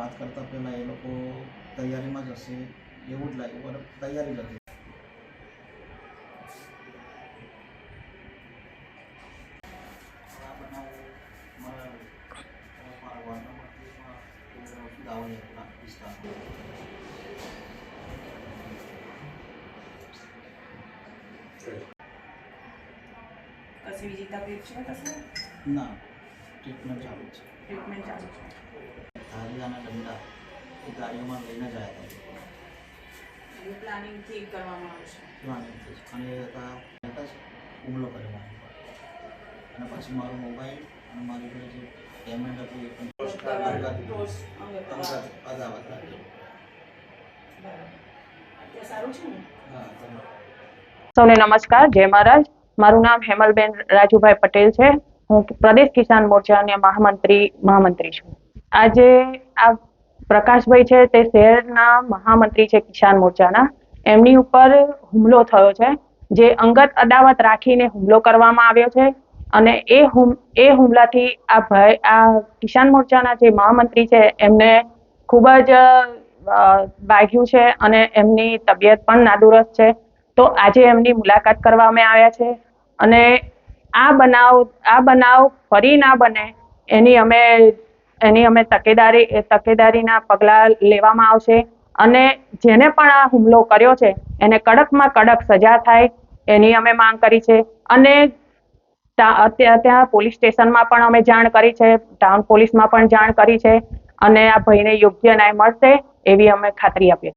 વાત કરતાં પહેલાં એ લોકો તૈયારીમાં જ હશે એવું જ લાગ્યું, પણ તૈયારી નથી. આ બનાવ મારા વારનામાંથી દાવણી હતા વિસ્તારમાં. કશી બીજી તકલીફ છે કશું? ના, ટ્રીટમેન્ટ ચાલુ છે. ટ્રીટમેન્ટ ચાલુ છે. ધારિયાના દંડા એ ગાડીઓમાં લઈને જ આવ્યા હતા. એવું પ્લાનિંગથી કરવામાં આવશે. પ્લાનિંગથી જ. અને એ હતા જ હુમલો કર્યો મારી પર. અને પછી મારો મોબાઈલ અને મારી જોડે જે પેમેન્ટ હતું એ પણ અદાવત રાખી. અત્યારે સારું છે ને? હા, તમે સૌને નમસ્કાર, જય મહારાજ. મારું નામ હેમલબેન રાજુભાઈ પટેલ છે. હું પ્રદેશ કિસાન મોરચાની મહામંત્રી છું. આજે આ પ્રકાશભાઈ છે તે શહેરના મહામંત્રી છે કિસાન મોરચાના. એમની ઉપર હુમલો થયો છે, જે અંગત અદાવત રાખીને હુમલો કરવામાં આવ્યો છે. અને એ હુમલાથી આ કિસાન મોરચાના જે મહામંત્રી છે એમને ખૂબ જ વાગ્યું છે અને એમની તબિયત પણ નાદુરસ્ત છે. તો આજે એમની મુલાકાત કરવામાં આવ્યા છે અને આ બનાવ ફરી ના બને એની અમે તકેદારીના પગલાં લેવામાં આવશે. અને જેને પણ આ હુમલો કર્યો છે એને કડકમાં કડક સજા થાય એની અમે માંગ કરી છે. અને ત્યાં પોલીસ સ્ટેશનમાં પણ અમે જાણ કરી છે, ટાઉન પોલીસમાં પણ જાણ કરી છે અને આ ભાઈને યોગ્ય ન્યાય મળશે એવી અમે ખાતરી આપીએ.